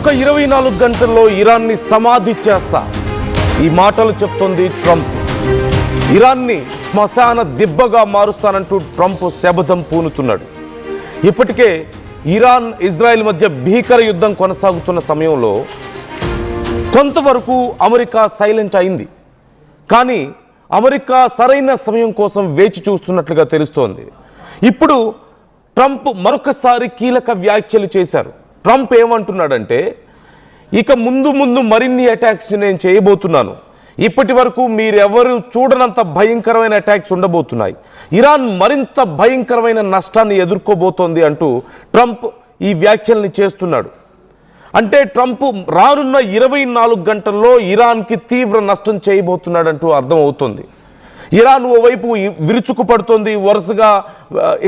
మరొక 24 గంటల్లో ఇరాన్ని సమాధి చేస్తా, ఈ మాటలు చెప్తోంది ట్రంప్. ఇరాన్ని శ్మశాన దిబ్బగా మారుస్తానంటూ ట్రంప్ శపథం పూనుతున్నాడు. ఇప్పటికే ఇరాన్ ఇజ్రాయెల్ మధ్య భీకర యుద్ధం కొనసాగుతున్న సమయంలో కొంతవరకు అమెరికా సైలెంట్ అయింది. కానీ అమెరికా సరైన సమయం కోసం వేచి చూస్తున్నట్లుగా తెలుస్తోంది. ఇప్పుడు ట్రంప్ మరొకసారి కీలక వ్యాఖ్యలు చేశారు. ట్రంప్ ఏమంటున్నాడంటే, ఇక ముందు మరిన్ని అటాక్స్ నేను చేయబోతున్నాను. ఇప్పటి వరకు మీరెవరు చూడనంత భయంకరమైన అటాక్స్ ఉండబోతున్నాయి. ఇరాన్ మరింత భయంకరమైన నష్టాన్ని ఎదుర్కోబోతోంది అంటూ ట్రంప్ ఈ వ్యాఖ్యల్ని చేస్తున్నాడు. అంటే ట్రంప్ రానున్న 24 గంటల్లో ఇరాన్కి తీవ్ర నష్టం చేయబోతున్నాడంటూ అర్థమవుతుంది. ఇరాన్ ఓవైపు విరుచుకుపడుతోంది, వరుసగా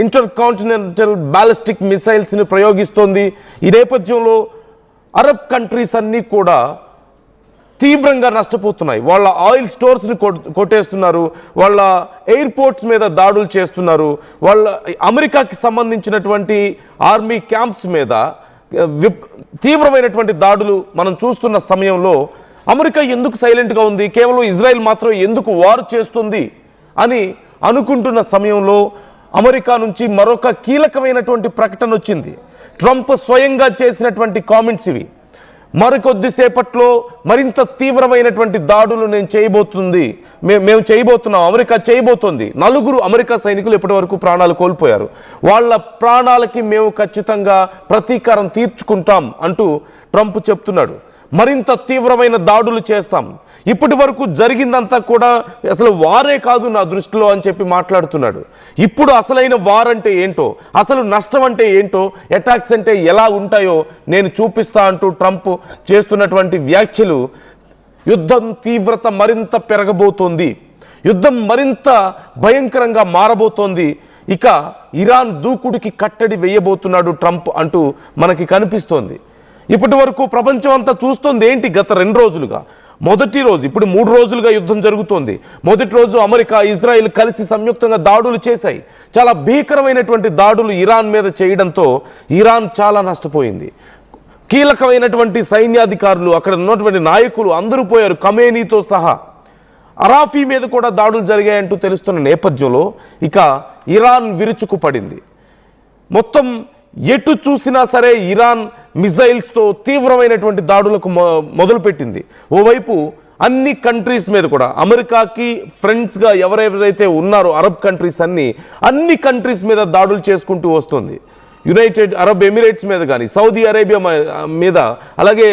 ఇంటర్ కాంటినెంటల్ బ్యాలిస్టిక్ మిసైల్స్ని ప్రయోగిస్తోంది. ఈ నేపథ్యంలో అరబ్ కంట్రీస్ అన్నీ కూడా తీవ్రంగా నష్టపోతున్నాయి. వాళ్ళ ఆయిల్ స్టోర్స్ని కొట్టేస్తున్నారు, వాళ్ళ ఎయిర్పోర్ట్స్ మీద దాడులు చేస్తున్నారు, వాళ్ళ అమెరికాకి సంబంధించినటువంటి ఆర్మీ క్యాంప్స్ మీద తీవ్రమైనటువంటి దాడులు మనం చూస్తున్న సమయంలో అమెరికా ఎందుకు సైలెంట్గా ఉంది, కేవలం ఇజ్రాయెల్ మాత్రం ఎందుకు వార్ చేస్తుంది అని అనుకుంటున్న సమయంలో అమెరికా నుంచి మరొక కీలకమైనటువంటి ప్రకటన వచ్చింది. ట్రంప్ స్వయంగా చేసినటువంటి కామెంట్స్ ఇవి. మరికొద్దిసేపట్లో మరింత తీవ్రమైనటువంటి దాడులు మేము చేయబోతున్నాం, అమెరికా చేయబోతోంది. 4 అమెరికా సైనికులు ఇప్పటి వరకు ప్రాణాలు కోల్పోయారు. వాళ్ళ ప్రాణాలకి మేము ఖచ్చితంగా ప్రతీకారం తీర్చుకుంటాం అంటూ ట్రంప్ చెప్తున్నాడు. మరింత తీవ్రమైన దాడులు చేస్తాం. ఇప్పటి వరకు జరిగిందంతా కూడా అసలు వారే కాదు నా దృష్టిలో అని చెప్పి మాట్లాడుతున్నాడు. ఇప్పుడు అసలైన వార్ అంటే ఏంటో, అసలు నష్టం అంటే ఏంటో, అటాక్స్ అంటే ఎలా ఉంటాయో నేను చూపిస్తా అంటూ ట్రంప్ చేస్తున్నటువంటి వ్యాఖ్యలు యుద్ధం తీవ్రత మరింత పెరగబోతోంది, యుద్ధం మరింత భయంకరంగా మారబోతోంది, ఇక ఇరాన్ దూకుడికి కట్టడి వేయబోతున్నాడు ట్రంప్ అంటూ మనకి కనిపిస్తోంది. ఇప్పటి వరకు ప్రపంచం అంతా చూస్తోంది ఏంటి, గత 2 రోజులుగా. మొదటి రోజు, ఇప్పుడు 3 రోజులుగా యుద్ధం జరుగుతోంది. మొదటి రోజు అమెరికా ఇజ్రాయెల్ కలిసి సంయుక్తంగా దాడులు చేశాయి. చాలా భీకరమైనటువంటి దాడులు ఇరాన్ మీద చేయడంతో ఇరాన్ చాలా నష్టపోయింది. కీలకమైనటువంటి సైన్యాధికారులు, అక్కడ ఉన్నటువంటి నాయకులు అందరూ పోయారు, ఖమేనీతో సహా. అరాఫీ మీద కూడా దాడులు జరిగాయంటూ తెలుస్తున్న నేపథ్యంలో ఇక ఇరాన్ విరుచుకుపడింది. మొత్తం ఎటు చూసినా సరే ఇరాన్ మిసైల్స్తో తీవ్రమైనటువంటి దాడులకు మొదలుపెట్టింది. ఓవైపు అన్ని కంట్రీస్ మీద కూడా అమెరికాకి ఫ్రెండ్స్గా ఎవరెవరైతే ఉన్నారో అరబ్ కంట్రీస్ అన్ని కంట్రీస్ మీద దాడులు చేసుకుంటూ వస్తుంది. యునైటెడ్ అరబ్ ఎమిరేట్స్ మీద కానీ, సౌదీ అరేబియా మీద, అలాగే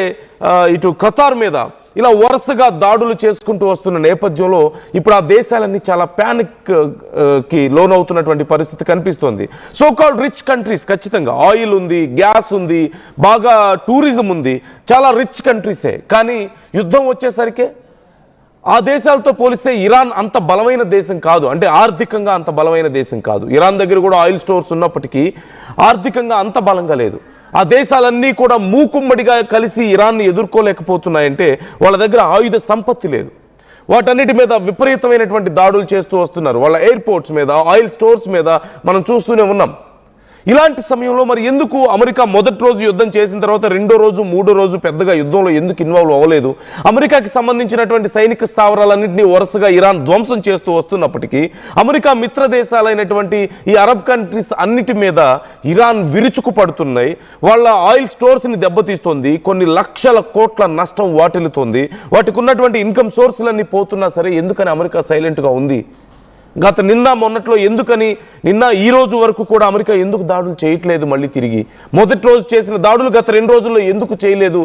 ఇటు ఖతార్ మీద ఇలా వరుసగా దాడులు చేసుకుంటూ వస్తున్న నేపథ్యంలో ఇప్పుడు ఆ దేశాలన్నీ చాలా ప్యానిక్కి లోనవుతున్నటువంటి పరిస్థితి కనిపిస్తోంది. సో కాల్డ్ రిచ్ కంట్రీస్, ఖచ్చితంగా ఆయిల్ ఉంది, గ్యాస్ ఉంది, బాగా టూరిజం ఉంది, చాలా రిచ్ కంట్రీసే. కానీ యుద్ధం వచ్చేసరికి ఆ దేశాలతో పోలిస్తే ఇరాన్ అంత బలమైన దేశం కాదు, అంటే ఆర్థికంగా అంత బలమైన దేశం కాదు. ఇరాన్ దగ్గర కూడా ఆయిల్ స్టోర్స్ ఉన్నప్పటికీ ఆర్థికంగా అంత బలంగా లేదు. ఆ దేశాలన్నీ కూడా మూకుమ్మడిగా కలిసి ఇరాన్ని ఎదుర్కోలేకపోతున్నాయంటే వాళ్ళ దగ్గర ఆయుధ సంపత్తి లేదు. వాటన్నిటి మీద విపరీతమైనటువంటి దాడులు చేస్తూ వస్తున్నారు. వాళ్ళ ఎయిర్పోర్ట్స్ మీద, ఆయిల్ స్టోర్స్ మీద మనం చూస్తూనే ఉన్నాం. ఇలాంటి సమయంలో మరి ఎందుకు అమెరికా మొదటి రోజు యుద్ధం చేసిన తర్వాత 2వ రోజు 3వ రోజు పెద్దగా యుద్ధంలో ఎందుకు ఇన్వాల్వ్ అవ్వలేదు? అమెరికాకి సంబంధించినటువంటి సైనిక స్థావరాలన్నింటినీ వరుసగా ఇరాన్ ధ్వంసం చేస్తూ వస్తున్నప్పటికీ అమెరికా మిత్ర దేశాలైనటువంటి ఈ అరబ్ కంట్రీస్ అన్నిటి మీద ఇరాన్ విరుచుకుపడుతున్నాయి. వాళ్ళ ఆయిల్ స్టోర్స్ని దెబ్బతీస్తోంది, కొన్ని లక్షల కోట్ల నష్టం వాటిల్లుతోంది, వాటికి ఉన్నటువంటి ఇన్కమ్ సోర్సులన్నీ పోతున్నా సరే ఎందుకని అమెరికా సైలెంట్గా ఉంది? గత నిన్న మొన్నట్లో ఎందుకని, నిన్న ఈ రోజు వరకు కూడా అమెరికా ఎందుకు దాడులు చేయట్లేదు? మళ్ళీ తిరిగి మొదటి రోజు చేసిన దాడులు గత 2 రోజుల్లో ఎందుకు చేయలేదు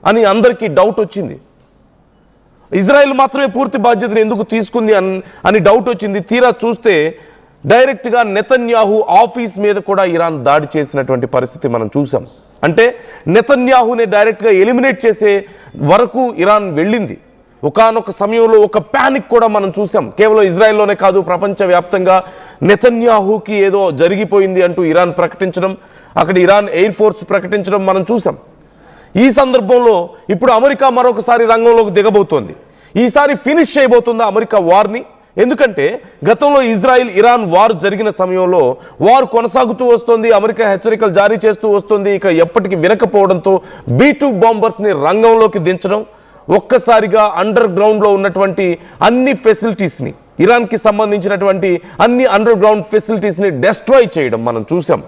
అని అందరికీ డౌట్ వచ్చింది. ఇజ్రాయెల్ మాత్రమే పూర్తి బాధ్యతను ఎందుకు తీసుకుంది అని డౌట్ వచ్చింది. తీరా చూస్తే డైరెక్ట్గా నెతన్యాహు ఆఫీస్ మీద కూడా ఇరాన్ దాడి చేసినటువంటి పరిస్థితి మనం చూసాం. అంటే నెతన్యాహుని డైరెక్ట్గా ఎలిమినేట్ చేసే వరకు ఇరాన్ వెళ్ళింది. ఒకానొక సమయంలో ఒక ప్యానిక్ కూడా మనం చూసాం. కేవలం ఇజ్రాయెల్లోనే కాదు, ప్రపంచవ్యాప్తంగా నెతన్యాహుకి ఏదో జరిగిపోయింది అంటూ ఇరాన్ ప్రకటించడం, అక్కడ ఇరాన్ ఎయిర్ ఫోర్స్ ప్రకటించడం మనం చూసాం. ఈ సందర్భంలో ఇప్పుడు అమెరికా మరొకసారి రంగంలోకి దిగబోతోంది. ఈసారి ఫినిష్ చేయబోతుందా అమెరికా వార్ని? ఎందుకంటే గతంలో ఇజ్రాయిల్ ఇరాన్ వార్ జరిగిన సమయంలో వార్ కొనసాగుతూ వస్తుంది, అమెరికా హెచ్చరికలు జారీ చేస్తూ వస్తుంది. ఇక ఎప్పటికీ వినకపోవడంతో B-2 బాంబర్స్ని రంగంలోకి దించడం, ఒక్కసారిగా అండర్ గ్రౌండ్లో ఉన్నటువంటి అన్ని ఫెసిలిటీస్ని, ఇరాన్కి సంబంధించినటువంటి అన్ని అండర్ గ్రౌండ్ ఫెసిలిటీస్ని డెస్ట్రాయ్ చేయడం మనం చూసాం.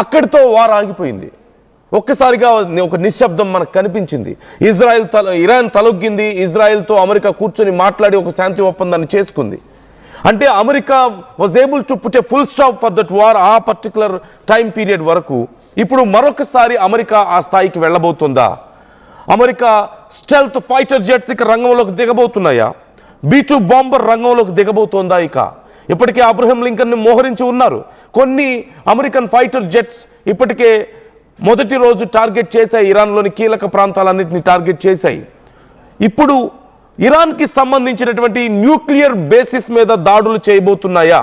అక్కడితో వార్ ఆగిపోయింది. ఒక్కసారిగా ఒక నిశ్శబ్దం మనకు కనిపించింది. ఇరాన్ తలొగ్గింది, ఇజ్రాయెల్తో అమెరికా కూర్చొని మాట్లాడి ఒక శాంతి ఒప్పందాన్ని చేసుకుంది. అంటే America was able to put a full stop for that war ఆ పర్టికులర్ టైం పీరియడ్ వరకు. ఇప్పుడు మరొకసారి అమెరికా ఆ స్థాయికి వెళ్ళబోతుందా? అమెరికా స్టెల్త్ ఫైటర్ జెట్స్ ఇక రంగంలోకి దిగబోతున్నాయా? B-2 బాంబర్ రంగంలోకి దిగబోతోందా? ఇప్పటికే అబ్రహం లింకన్ని మోహరించి ఉన్నారు. కొన్ని అమెరికన్ ఫైటర్ జెట్స్ ఇప్పటికే మొదటి రోజు టార్గెట్ చేశాయి, ఇరాన్లోని కీలక ప్రాంతాలన్నింటినీ టార్గెట్ చేశాయి. ఇప్పుడు ఇరాన్కి సంబంధించినటువంటి న్యూక్లియర్ బేసిస్ మీద దాడులు చేయబోతున్నాయా?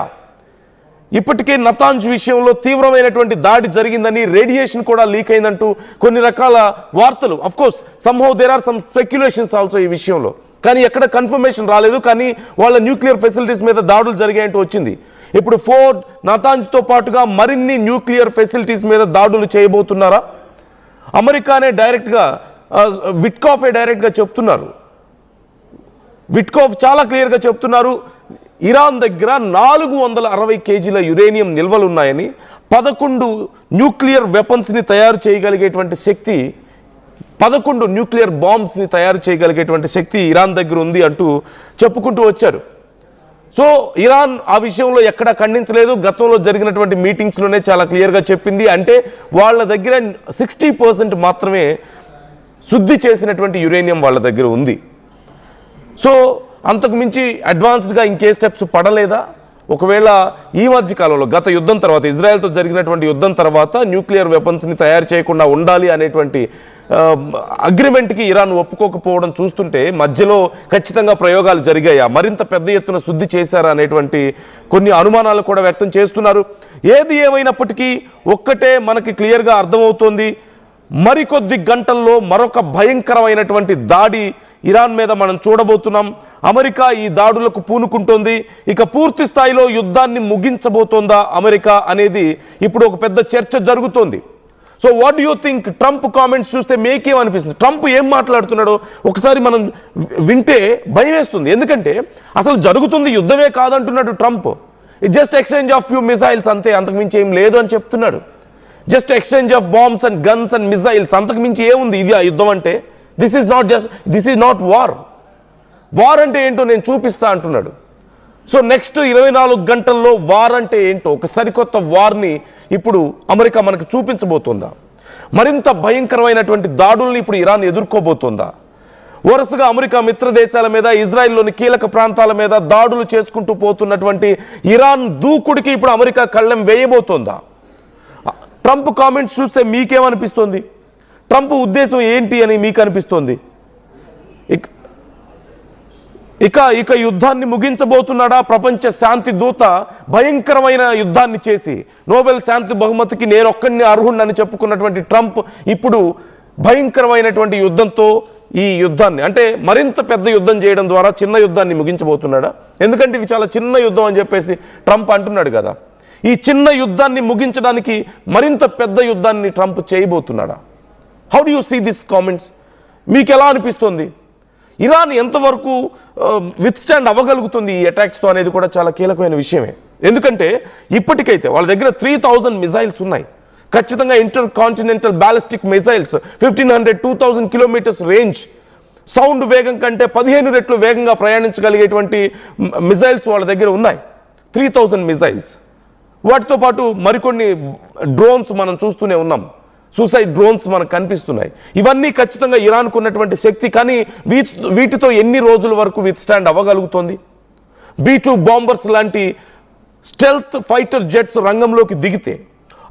ఇప్పటికే నతాంజ్ విషయంలో తీవ్రమైనటువంటి దాడి జరిగిందని, రేడియేషన్ కూడా లీక్ అయిందంటూ కొన్ని రకాల వార్తలు, of course somehow there are some speculations also ఈ విషయంలో, కానీ ఎక్కడ కన్ఫర్మేషన్ రాలేదు. కానీ వాళ్ళ న్యూక్లియర్ ఫెసిలిటీస్ మీద దాడులు జరిగాయంటూ వచ్చింది. ఇప్పుడు ఫోర్డ్, నతాంజ్తో పాటుగా మరిన్ని న్యూక్లియర్ ఫెసిలిటీస్ మీద దాడులు చేయబోతున్నారా? అమెరికానే డైరెక్ట్గా, విట్కాఫే డైరెక్ట్గా చెప్తున్నారు. విట్కాఫ్ చాలా క్లియర్గా చెప్తున్నారు, ఇరాన్ దగ్గర 460 కేజీల యురేనియం నిల్వలు ఉన్నాయని, 11 న్యూక్లియర్ వెపన్స్ని తయారు చేయగలిగేటువంటి శక్తి, 11 న్యూక్లియర్ బాంబ్స్ని తయారు చేయగలిగేటువంటి శక్తి ఇరాన్ దగ్గర ఉంది అంటూ చెప్పుకుంటూ వచ్చారు. సో ఇరాన్ ఆ విషయంలో ఎక్కడా ఖండించలేదు. గతంలో జరిగినటువంటి మీటింగ్స్లోనే చాలా క్లియర్గా చెప్పింది. అంటే వాళ్ళ దగ్గర 60% మాత్రమే శుద్ధి చేసినటువంటి యురేనియం వాళ్ళ దగ్గర ఉంది. సో అంతకు మించి అడ్వాన్స్డ్గా ఇంకే స్టెప్స్ పడలేదా? ఒకవేళ ఈ మధ్య కాలంలో గత యుద్ధం తర్వాత, ఇజ్రాయెల్తో జరిగినటువంటి యుద్ధం తర్వాత న్యూక్లియర్ వెపన్స్ని తయారు చేయకుండా ఉండాలి అనేటువంటి అగ్రిమెంట్కి ఇరాన్ ఒప్పుకోకపోవడం చూస్తుంటే మధ్యలో ఖచ్చితంగా ప్రయోగాలు జరిగాయా, మరింత పెద్ద ఎత్తున శుద్ధి చేశారా అనేటువంటి కొన్ని అనుమానాలు కూడా వ్యక్తం చేస్తున్నారు. ఏది ఏమైనప్పటికీ ఒక్కటే మనకి క్లియర్గా అర్థమవుతోంది, మరికొద్ది గంటల్లో మరొక భయంకరమైనటువంటి దాడి ఇరాన్ మీద మనం చూడబోతున్నాం. అమెరికా ఈ దాడులకు పూనుకుంటోంది. ఇక పూర్తి స్థాయిలో యుద్ధాన్ని ముగించబోతోందా అమెరికా అనేది ఇప్పుడు ఒక పెద్ద చర్చ జరుగుతోంది. So what you think? Trump comments చూస్తే మీకేమనిపిస్తుంది? ట్రంప్ ఏం మాట్లాడుతున్నాడో ఒకసారి మనం వింటే భయం వేస్తుంది. ఎందుకంటే అసలు జరుగుతుంది యుద్ధమే కాదంటున్నాడు Trump. Just exchange of few missiles అంతే, అంతకుమించి ఏం లేదు అని చెప్తున్నాడు. Just exchange of bombs and guns and missiles, అంతకుమించి ఏముంది ఇది ఆ యుద్ధం అంటే? This is not war. War అంటే ఏంటో నేను చూపిస్తా అంటున్నాడు. సో నెక్స్ట్ 24 గంటల్లో వార్ అంటే ఏంటో, ఒక సరికొత్త వార్ని ఇప్పుడు అమెరికా మనకు చూపించబోతుందా? మరింత భయంకరమైనటువంటి దాడుల్ని ఇప్పుడు ఇరాన్ ఎదుర్కోబోతుందా? వరుసగా అమెరికా మిత్ర దేశాల మీద, ఇజ్రాయెల్లోని కీలక ప్రాంతాల మీద దాడులు చేసుకుంటూ పోతున్నటువంటి ఇరాన్ దూకుడికి ఇప్పుడు అమెరికా కళ్ళెం వేయబోతోందా? ట్రంప్ కామెంట్స్ చూస్తే మీకేమనిపిస్తుంది? ట్రంప్ ఉద్దేశం ఏంటి అని మీకు అనిపిస్తోంది? ఇక యుద్ధాన్ని ముగించబోతున్నాడా? ప్రపంచ శాంతి దూత భయంకరమైన యుద్ధాన్ని చేసి నోబెల్ శాంతి బహుమతికి నేనొక్కడిని అర్హుణ్ణని చెప్పుకున్నటువంటి ట్రంప్ ఇప్పుడు భయంకరమైనటువంటి యుద్ధంతో ఈ యుద్ధాన్ని, అంటే మరింత పెద్ద యుద్ధం చేయడం ద్వారా చిన్న యుద్ధాన్ని ముగించబోతున్నాడా? ఎందుకంటే ఇది చాలా చిన్న యుద్ధం అని చెప్పేసి ట్రంప్ అంటున్నాడు కదా. ఈ చిన్న యుద్ధాన్ని ముగించడానికి మరింత పెద్ద యుద్ధాన్ని ట్రంప్ చేయబోతున్నాడా? How do you see this comments? మీకు ఎలా అనిపిస్తుంది? ఇరాన్ ఎంతవరకు విత్స్టాండ్ అవ్వగలుగుతుంది ఈ అటాక్స్తో అనేది కూడా చాలా కీలకమైన విషయమే. ఎందుకంటే ఇప్పటికైతే వాళ్ళ దగ్గర 3000 మిసైల్స్ ఉన్నాయి. ఖచ్చితంగా inter continental ballistic missiles 1500-2000 kilometres range, sound వేగం కంటే 15 రెట్లు వేగంగా ప్రయాణించగలిగేటువంటి మిసైల్స్ వాళ్ళ దగ్గర ఉన్నాయి. 3000 మిసైల్స్. వాటితో పాటు మరికొన్ని డ్రోన్స్ మనం చూస్తూనే ఉన్నాం, సూసైడ్ డ్రోన్స్ మనకు కనిపిస్తున్నాయి. ఇవన్నీ ఖచ్చితంగా ఇరాన్కు ఉన్నటువంటి శక్తి. కానీ వీటితో ఎన్ని రోజుల వరకు విత్స్టాండ్ అవ్వగలుగుతుంది? B-2 బాంబర్స్ లాంటి స్టెల్త్ ఫైటర్ జెట్స్ రంగంలోకి దిగితే,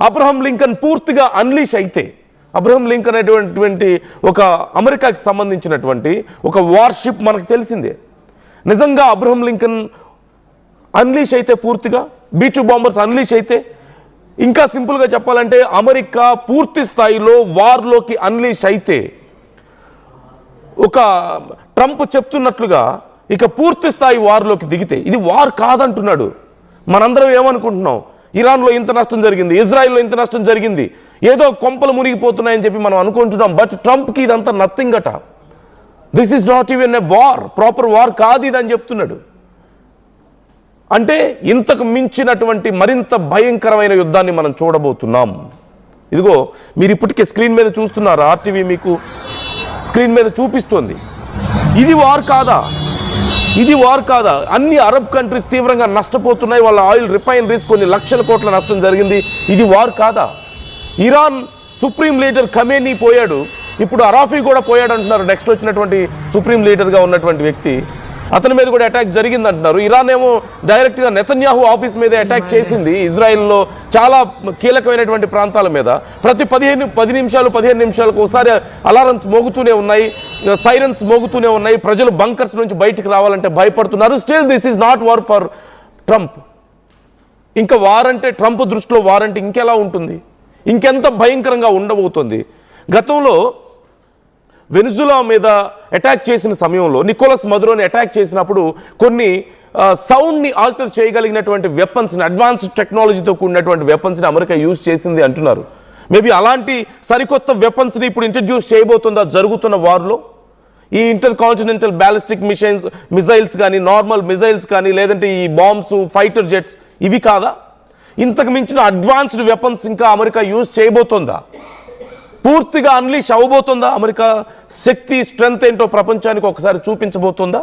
అబ్రహం లింకన్ పూర్తిగా అన్లీష్ అయితే, అబ్రహం లింకన్ అనేటువంటి ఒక అమెరికాకి సంబంధించినటువంటి ఒక వార్షిప్ మనకు తెలిసిందే. నిజంగా అబ్రహం లింకన్ అన్లీష్ అయితే, పూర్తిగా B-2 బాంబర్స్ అన్లీష్ అయితే, ఇంకా సింపుల్గా చెప్పాలంటే అమెరికా పూర్తి స్థాయిలో వార్లోకి అన్లీష్ అయితే, ఒక ట్రంప్ చెప్తున్నట్లుగా ఇక పూర్తి స్థాయి వార్లోకి దిగితే ఇది వార్ కాదంటున్నాడు. మనందరం ఏమనుకుంటున్నాం, ఇరాన్లో ఇంత నష్టం జరిగింది, ఇజ్రాయెల్లో ఇంత నష్టం జరిగింది, ఏదో కొంపలు మునిగిపోతున్నాయని చెప్పి మనం అనుకుంటున్నాం. బట్ ట్రంప్కి ఇదంతా నథింగ్ అట. This is not even a war, proper war కాదు ఇది అని చెప్తున్నాడు. అంటే ఇంతకు మించినటువంటి మరింత భయంకరమైన యుద్ధాన్ని మనం చూడబోతున్నాం. ఇదిగో మీరు ఇప్పటికే స్క్రీన్ మీద చూస్తున్నారు, ఆర్టీవీ మీకు స్క్రీన్ మీద చూపిస్తుంది. ఇది వార్ కాదా? ఇది వార్ కాదా? అన్ని అరబ్ కంట్రీస్ తీవ్రంగా నష్టపోతున్నాయి, వాళ్ళ ఆయిల్ రిఫైనరీస్ కొన్ని లక్షల కోట్ల నష్టం జరిగింది. ఇది వార్ కాదా? ఇరాన్ సుప్రీం లీడర్ ఖమేనీ పోయాడు, ఇప్పుడు అరాఫీ కూడా పోయాడు అంటున్నారు. నెక్స్ట్ వచ్చినటువంటి సుప్రీం లీడర్గా ఉన్నటువంటి వ్యక్తి, అతని మీద కూడా అటాక్ జరిగింది అంటున్నారు. ఇరాన్ ఏమో డైరెక్ట్గా నెతన్యాహు ఆఫీస్ మీద అటాక్ చేసింది. ఇజ్రాయెల్లో చాలా కీలకమైనటువంటి ప్రాంతాల మీద ప్రతి 10 నిమిషాలు 15 నిమిషాలకు ఒకసారి అలారమ్స్ మోగుతూనే ఉన్నాయి, సైరన్స్ మోగుతూనే ఉన్నాయి. ప్రజలు బంకర్స్ నుంచి బయటికి రావాలంటే భయపడుతున్నారు. Still this is not war for Trump. ఇంకా వారంటే ట్రంప్ దృష్టిలో వారంటే ఇంకెలా ఉంటుంది, ఇంకెంత భయంకరంగా ఉండబోతుంది. గతంలో వెనిజులా మీద అటాక్ చేసిన సమయంలో నికోలస్ మదురోని అటాక్ చేసినప్పుడు కొన్ని సౌండ్ని ఆల్టర్ చేయగలిగినటువంటి వెపన్స్ని, అడ్వాన్స్డ్ టెక్నాలజీతో కూడినటువంటి వెపన్స్ని అమెరికా యూజ్ చేసింది అంటున్నారు. మేబీ అలాంటి సరికొత్త వెపన్స్ని ఇప్పుడు ఇంట్రడ్యూస్ చేయబోతుందా జరుగుతున్న వార్లో? ఈ ఇంటర్ కాంటినెంటల్ బ్యాలిస్టిక్ మిసైల్స్ కానీ, నార్మల్ మిసైల్స్ కానీ, లేదంటే ఈ బాంబ్స్, ఫైటర్ జెట్స్, ఇవి కాదా? ఇంతకు మించిన అడ్వాన్స్డ్ వెపన్స్ ఇంకా అమెరికా యూజ్ చేయబోతుందా? పూర్తిగా అన్లీష్ అవ్వబోతుందా? అమెరికా శక్తి, స్ట్రెంగ్త్ ఏంటో ప్రపంచానికి ఒకసారి చూపించబోతుందా?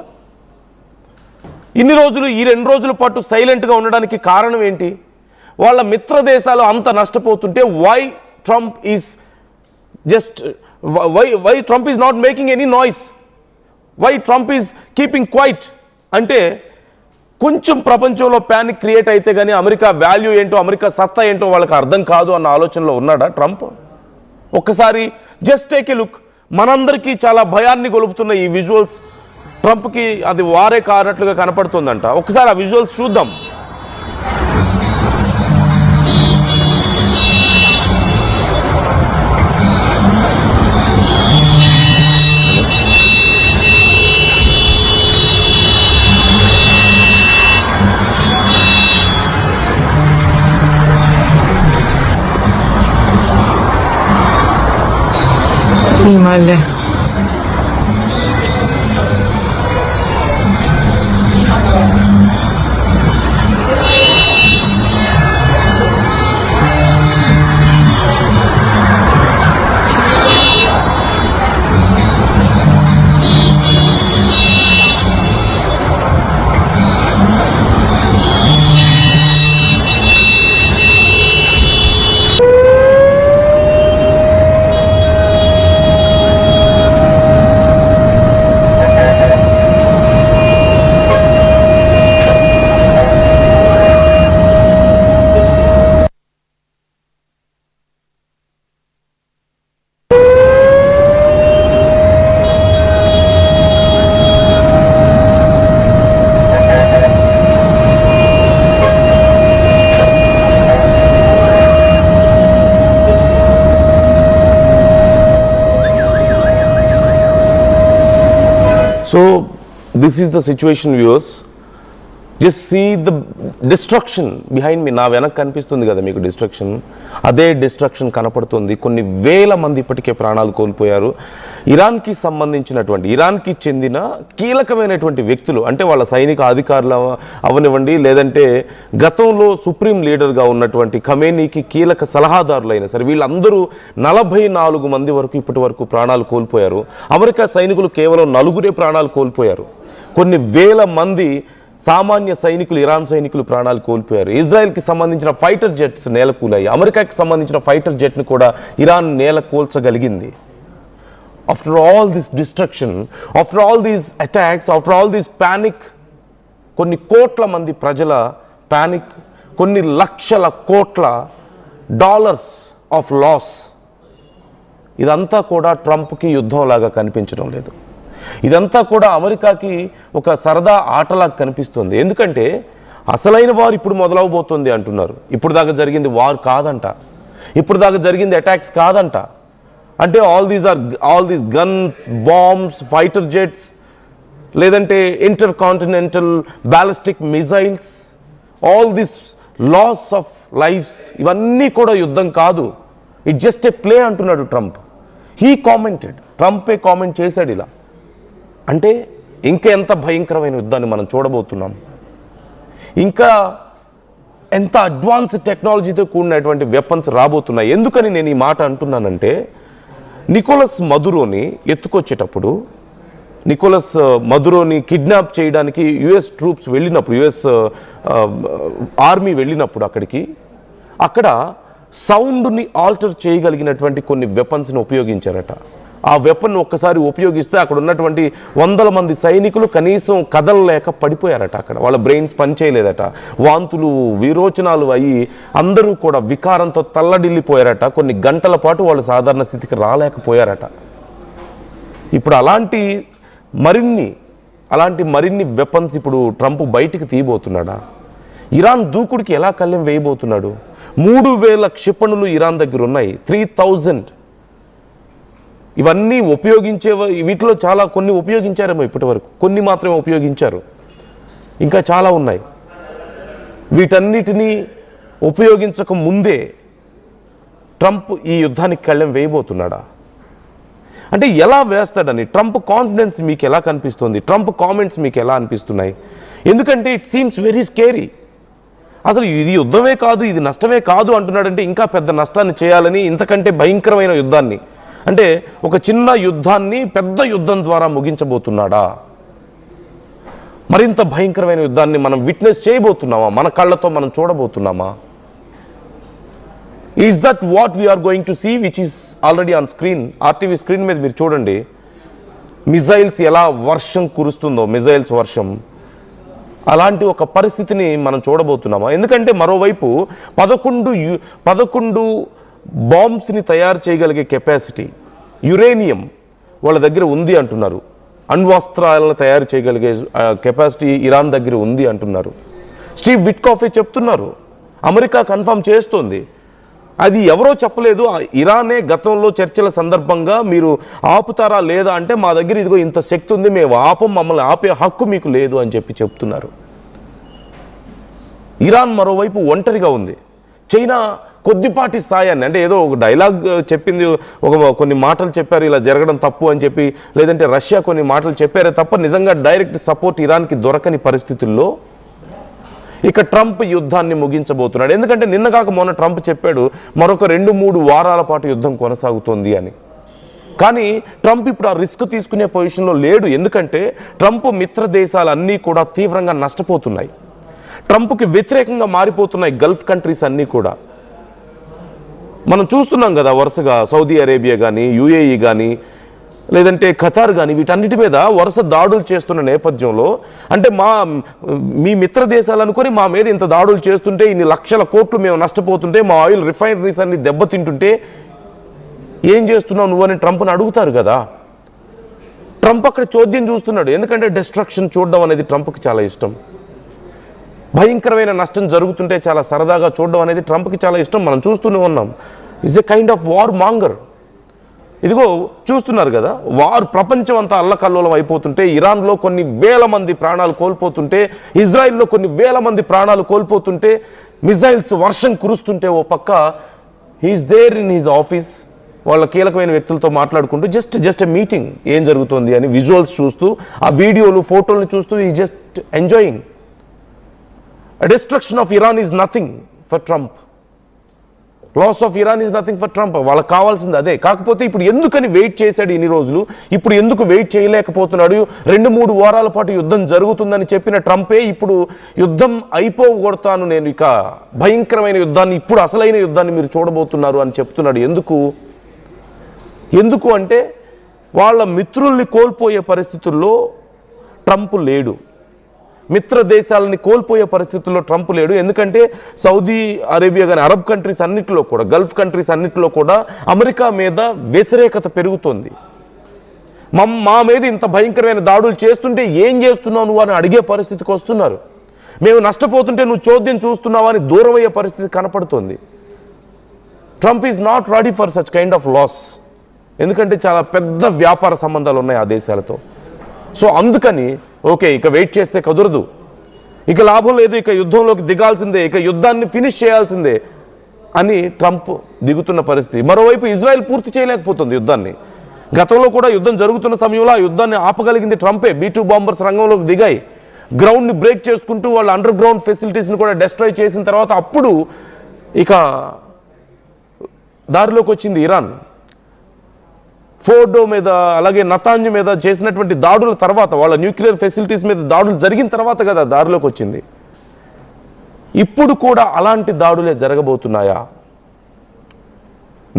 ఇన్ని రోజులు, ఈ 2 రోజుల పాటు సైలెంట్గా ఉండడానికి కారణం ఏంటి? వాళ్ళ మిత్ర దేశాలు అంత నష్టపోతుంటే why Trump is not making any noise, why Trump is keeping quiet? అంటే కొంచెం ప్రపంచంలో ప్యానిక్ క్రియేట్ అయితే కానీ అమెరికా వాల్యూ ఏంటో, అమెరికా సత్తా ఏంటో వాళ్ళకి అర్థం కాదు అన్న ఆలోచనలో ఉన్నాడా ట్రంప్? ఒక్కసారి జస్ట్ టేక్ ఏ లుక్. మనందరికీ చాలా భయాన్ని గొలుపుతున్న ఈ విజువల్స్ ట్రంప్కి అది వారే కానట్లుగా కనపడుతుందంట. ఒకసారి ఆ విజువల్స్ చూద్దాం. Male. So this is the situation, viewers. Just see the destruction behind me. నా వెనక కనిపిస్తుంది కదా మీకు డిస్ట్రక్షన్, అదే డిస్ట్రక్షన్ కనపడుతుంది. కొన్ని వేల మంది ఇప్పటికే ప్రాణాలు కోల్పోయారు. ఇరాన్కి చెందిన కీలకమైనటువంటి వ్యక్తులు, అంటే వాళ్ళ సైనిక అధికారులు అవనివ్వండి, లేదంటే గతంలో సుప్రీం లీడర్గా ఉన్నటువంటి ఖమేనీకి కీలక సలహాదారులైన సరే, వీళ్ళందరూ 44 మంది వరకు ఇప్పటి వరకు ప్రాణాలు కోల్పోయారు. అమెరికా సైనికులు కేవలం 4 ప్రాణాలు కోల్పోయారు. కొన్ని వేల మంది సామాన్య సైనికులు, ఇరాన్ సైనికులు ప్రాణాలు కోల్పోయారు. ఇజ్రాయెల్కి సంబంధించిన ఫైటర్ జెట్స్ నేలకూలాయి. అమెరికాకి సంబంధించిన ఫైటర్ జెట్ని కూడా ఇరాన్ నేలకూల్చగలిగింది. After all this destruction, after all these attacks, after all this panic, కొన్ని కోట్ల మంది ప్రజల ప్యానిక్, కొన్ని లక్షల కోట్ల డాలర్స్ ఆఫ్ లాస్, ఇదంతా కూడా ట్రంప్కి యుద్ధంలాగా కనిపించడం లేదు. ఇదంతా కూడా అమెరికాకి ఒక సరదా ఆటలాగా కనిపిస్తుంది. ఎందుకంటే అసలైన వార్ ఇప్పుడు మొదలవబోతుంది అంటున్నారు. ఇప్పుడు దాకా జరిగింది వార్ కాదంట, ఇప్పుడు దాకా జరిగింది అటాక్స్ కాదంట. అంటే all these guns, bombs, fighter jets, లేదంటే intercontinental ballistic missiles, all this loss of lifes, ఇవన్నీ కూడా యుద్ధం కాదు, ఇట్ జస్ట్ ఏ ప్లే అంటున్నాడు ట్రంప్. ట్రంపే కామెంట్ చేశాడు ఇలా. అంటే ఇంకా ఎంత భయంకరమైన యుద్ధాన్ని మనం చూడబోతున్నాం, ఇంకా ఎంత అడ్వాన్స్ టెక్నాలజీతో కూడినటువంటి వెపన్స్ రాబోతున్నాయి. ఎందుకని నేను ఈ మాట అంటున్నానంటే, నికోలస్ మదురోని ఎత్తుకొచ్చేటప్పుడు, నికోలస్ మదురోని కిడ్నాప్ చేయడానికి యుఎస్ ట్రూప్స్ వెళ్ళినప్పుడు, యుఎస్ ఆర్మీ వెళ్ళినప్పుడు అక్కడ సౌండ్ని ఆల్టర్ చేయగలిగినటువంటి కొన్ని వెపన్స్ని ఉపయోగించారట. ఆ వెపన్ ఒక్కసారి ఉపయోగిస్తే అక్కడ ఉన్నటువంటి 100 మంది సైనికులు కనీసం కదలలేక పడిపోయారట. అక్కడ వాళ్ళ బ్రెయిన్స్ పనిచేయలేదట, వాంతులు విరోచనాలు అయ్యి అందరూ కూడా వికారంతో తల్లడిల్లిపోయారట. కొన్ని గంటల పాటు వాళ్ళు సాధారణ స్థితికి రాలేకపోయారట. ఇప్పుడు అలాంటి మరిన్ని వెపన్స్ ఇప్పుడు ట్రంప్ బయటికి తీయబోతున్నాడా? ఇరాన్ దూకుడికి ఎలా కళ్ళెం వేయబోతున్నాడు? 3000 క్షిపణులు ఇరాన్ దగ్గర ఉన్నాయి, 3000. ఇవన్నీ వీటిలో కొన్ని ఉపయోగించారేమో ఇప్పటి వరకు, కొన్ని మాత్రమే ఉపయోగించారు, ఇంకా చాలా ఉన్నాయి. వీటన్నిటినీ ఉపయోగించక ముందే ట్రంప్ ఈ యుద్ధానికి కళ్ళెం వేయబోతున్నాడా? అంటే ఎలా వేస్తాడని ట్రంప్ కాన్ఫిడెన్స్ మీకు ఎలా కనిపిస్తుంది? ట్రంప్ కామెంట్స్ మీకు ఎలా అనిపిస్తున్నాయి? ఎందుకంటే ఇట్ సీమ్స్ వెరీ స్కేరీ. అసలు ఇది యుద్ధమే కాదు, ఇది నష్టమే కాదు అంటున్నాడంటే ఇంకా పెద్ద నష్టాన్ని చేయాలని, ఇంతకంటే భయంకరమైన యుద్ధాన్ని, అంటే ఒక చిన్న యుద్ధాన్ని పెద్ద యుద్ధం ద్వారా ముగించబోతున్నాడా? మరింత భయంకరమైన యుద్ధాన్ని మనం విట్నెస్ చేయబోతున్నామా? మన కళ్ళతో మనం చూడబోతున్నామా? Is that what we are going to see, which is already on screen? RTV screen మీద మీరు చూడండి, మిజైల్స్ ఎలా వర్షం కురుస్తుందో, మిజైల్స్ వర్షం. అలాంటి ఒక పరిస్థితిని మనం చూడబోతున్నామా? ఎందుకంటే మరోవైపు 11 బాంబ్స్ని తయారు చేయగలిగే కెపాసిటీ, యురేనియం వాళ్ళ దగ్గర ఉంది అంటున్నారు. అణ్వస్త్రాలను తయారు చేయగలిగే కెపాసిటీ ఇరాన్ దగ్గర ఉంది అంటున్నారు. స్టీవ్ విట్కాఫే చెప్తున్నారు, అమెరికా కన్ఫర్మ్ చేస్తోంది. అది ఎవరో చెప్పలేదు, ఇరానే గతంలో చర్చల సందర్భంగా మీరు ఆపుతారా లేదా అంటే, మా దగ్గర ఇదిగో ఇంత శక్తి ఉంది, మేము మమ్మల్ని ఆపే హక్కు మీకు లేదు అని చెప్తున్నారు. ఇరాన్ మరోవైపు ఒంటరిగా ఉంది. చైనా కొద్దిపాటి సాయాన్ని, అంటే ఏదో ఒక డైలాగ్ చెప్పింది, కొన్ని మాటలు చెప్పారు ఇలా జరగడం తప్పు అని చెప్పి, లేదంటే రష్యా కొన్ని మాటలు చెప్పారే తప్ప నిజంగా డైరెక్ట్ సపోర్ట్ ఇరాన్కి దొరకని పరిస్థితుల్లో ఇక ట్రంప్ యుద్ధాన్ని ముగించబోతున్నాడు. ఎందుకంటే నిన్న కాక మొన్న ట్రంప్ చెప్పాడు మరొక 2-3 వారాల పాటు యుద్ధం కొనసాగుతోంది అని. కానీ ట్రంప్ ఇప్పుడు ఆ రిస్క్ తీసుకునే పొజిషన్లో లేడు. ఎందుకంటే ట్రంప్ మిత్ర దేశాలన్నీ కూడా తీవ్రంగా నష్టపోతున్నాయి, ట్రంప్కి వ్యతిరేకంగా మారిపోతున్నాయి గల్ఫ్ కంట్రీస్ అన్నీ కూడా. మనం చూస్తున్నాం కదా, వరుసగా సౌదీ అరేబియా కానీ, యుఏఈ కానీ, లేదంటే ఖతార్ కానీ, వీటన్నిటి మీద వరుస దాడులు చేస్తున్న నేపథ్యంలో, అంటే మీ మిత్ర దేశాలు అనుకొని మా మీద ఇంత దాడులు చేస్తుంటే, ఇన్ని లక్షల కోట్లు మేము నష్టపోతుంటే, మా ఆయిల్ రిఫైనరీస్ అన్ని దెబ్బతింటుంటే ఏం చేస్తున్నావు నువ్వని ట్రంప్ని అడుగుతారు కదా. ట్రంప్ అక్కడ చోద్యం చూస్తున్నాడు. ఎందుకంటే డిస్ట్రక్షన్ చూడడం అనేది ట్రంప్కి చాలా ఇష్టం. భయంకరమైన నష్టం జరుగుతుంటే చాలా సరదాగా చూడడం అనేది ట్రంప్కి చాలా ఇష్టం. మనం చూస్తూనే ఉన్నాం. Is a kind of war monger. ఇదిగో చూస్తున్నారు కదా, ప్రపంచం అంతా అల్లకల్లోలం అయిపోతుంటే, ఇరాన్లో కొన్ని వేల మంది ప్రాణాలు కోల్పోతుంటే, ఇజ్రాయిల్లో కొన్ని వేల మంది ప్రాణాలు కోల్పోతుంటే, మిజైల్స్ వర్షం కురుస్తుంటే, ఓ పక్క he's there in his office వాళ్ళ కీలకమైన వ్యక్తులతో మాట్లాడుకుంటూ జస్ట్ ఎ మీటింగ్, ఏం జరుగుతుంది అని విజువల్స్ చూస్తూ, ఆ వీడియోలు ఫోటోలను చూస్తూ ఈ just enjoying. A destruction of Iran is nothing for Trump. Loss of Iran is nothing for Trump. వాళ్ళకి కావాల్సింది అదే. కాకపోతే ఇప్పుడు ఎందుకని వెయిట్ చేశాడు ఇన్ని రోజులు, ఇప్పుడు ఎందుకు వెయిట్ చేయలేకపోతున్నాడు? 2-3 వారాల పాటు యుద్ధం జరుగుతుందని చెప్పిన ట్రంపే ఇప్పుడు యుద్ధం అయిపోగొడతాను నేను, ఇక భయంకరమైన యుద్ధాన్ని, ఇప్పుడు అసలైన యుద్ధాన్ని మీరు చూడబోతున్నారు అని చెప్తున్నాడు. ఎందుకు అంటే వాళ్ళ మిత్రుల్ని కోల్పోయే పరిస్థితుల్లో ట్రంప్ లేడు, మిత్ర దేశాలని కోల్పోయే పరిస్థితుల్లో ట్రంప్ లేడు. ఎందుకంటే సౌదీ అరేబియా కానీ, అరబ్ కంట్రీస్ అన్నిటిలో కూడా, గల్ఫ్ కంట్రీస్ అన్నిటిలో కూడా అమెరికా మీద వ్యతిరేకత పెరుగుతోంది. మా మీద ఇంత భయంకరమైన దాడులు చేస్తుంటే ఏం చేస్తున్నావు నువ్వు అని అడిగే పరిస్థితికి వస్తున్నారు. మేము నష్టపోతుంటే నువ్వు చోద్యం చూస్తున్నావా అని దూరం అయ్యే పరిస్థితి కనపడుతుంది. Trump is not ready for such kind of loss. ఎందుకంటే చాలా పెద్ద వ్యాపార సంబంధాలు ఉన్నాయి ఆ దేశాలతో. సో అందుకని ఓకే, ఇక వెయిట్ చేస్తే కుదరదు, ఇక లాభం లేదు, ఇక యుద్ధంలోకి దిగాల్సిందే, ఇక యుద్ధాన్ని ఫినిష్ చేయాల్సిందే అని ట్రంప్ దిగుతున్న పరిస్థితి. మరోవైపు ఇజ్రాయెల్ పూర్తి చేయలేకపోతుంది యుద్ధాన్ని. గతంలో కూడా యుద్ధం జరుగుతున్న సమయంలో ఆ యుద్ధాన్ని ఆపగలిగింది ట్రంపే. B-2 బాంబర్స్ రంగంలోకి దిగాయి, గ్రౌండ్ని బ్రేక్ చేసుకుంటూ వాళ్ళ అండర్ గ్రౌండ్ ఫెసిలిటీస్ని కూడా డెస్ట్రాయ్ చేసిన తర్వాత అప్పుడు ఇక దారిలోకి వచ్చింది ఇరాన్. ఫోర్డో మీద అలాగే నతాంజ్ మీద చేసినటువంటి దాడుల తర్వాత, వాళ్ళ న్యూక్లియర్ ఫెసిలిటీస్ మీద దాడులు జరిగిన తర్వాత కదా దారిలోకి వచ్చింది. ఇప్పుడు కూడా అలాంటి దాడులే జరగబోతున్నాయా?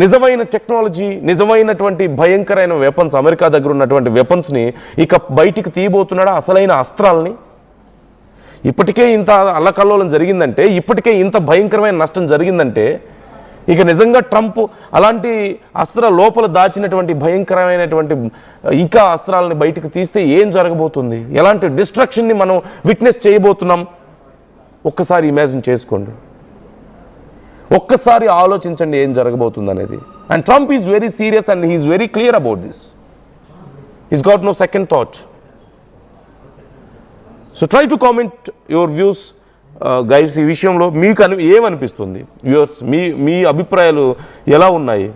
నిజమైన టెక్నాలజీ, నిజమైనటువంటి భయంకరమైన వెపన్స్, అమెరికా దగ్గర ఉన్నటువంటి వెపన్స్ని ఇక బయటికి తీయబోతున్నాడా? అసలైన అస్త్రాలని. ఇప్పటికే ఇంత అల్లకల్లోలం జరిగిందంటే, ఇప్పటికే ఇంత భయంకరమైన నష్టం జరిగిందంటే, ఇక నిజంగా ట్రంప్ అలాంటి అస్త్ర లోపల దాచినటువంటి భయంకరమైనటువంటి ఇంకా అస్త్రాలని బయటికి తీస్తే ఏం జరగబోతుంది? ఎలాంటి డిస్ట్రక్షన్ని మనం విట్నెస్ చేయబోతున్నాం? ఒక్కసారి ఇమాజిన్ చేసుకోండి, ఒక్కసారి ఆలోచించండి ఏం జరగబోతుంది అనేది. And Trump is very serious and he's very clear about this. He's got no second thought. So try to comment your views guys. ఈ విషయంలో మీకు ఏమనిపిస్తుంది? వ్యూవర్స్, మీ అభిప్రాయాలు ఎలా ఉన్నాయి?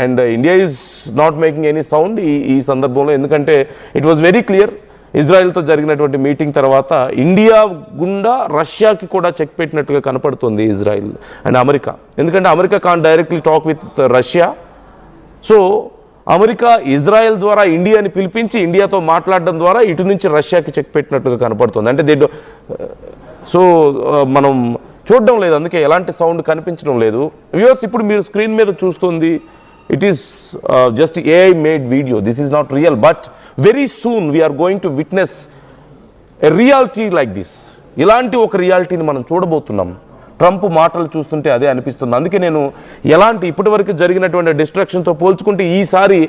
And India is not making any sound ఈ సందర్భంలో, ఎందుకంటే ఇట్ వాజ్ వెరీ క్లియర్. ఇజ్రాయెల్తో జరిగినటువంటి మీటింగ్ తర్వాత ఇండియా గుండా రష్యాకి కూడా చెక్ పెట్టినట్టుగా కనపడుతుంది ఇజ్రాయెల్ అండ్ అమెరికా. ఎందుకంటే America can't directly talk with Russia. So America Israel ద్వారా ఇండియాని పిలిపించి ఇండియాతో మాట్లాడడం ద్వారా ఇటు నుంచి రష్యాకి చెక్ పెట్టినట్టుగా కనపడుతుంది. అంటే సో మనం చూడడం లేదు, అందుకే ఎలాంటి సౌండ్ కనిపించడం లేదు. వ్యూవర్స్, ఇప్పుడు మీరు స్క్రీన్ మీద చూస్తుంది it is just AI made video. This is not real, but very soon we are going to witness a reality like this. ఇలాంటి ఒక రియాలిటీని మనం చూడబోతున్నాం. ట్రంప్ మాటలు చూస్తుంటే అదే అనిపిస్తుంది. అందుకే నేను ఎలాంటి ఇప్పటివరకు జరిగినటువంటి డిస్ట్రక్షన్తో పోల్చుకుంటే ఈసారి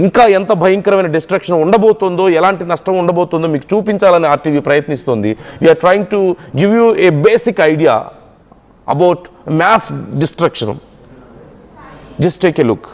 ఇంకా ఎంత భయంకరమైన డిస్ట్రక్షన్ ఉండబోతుందో, ఎలాంటి నష్టం ఉండబోతుందో మీకు చూపించాలని RTV ప్రయత్నిస్తుంది. We're trying to give you a basic idea about mass destruction. Just take a look.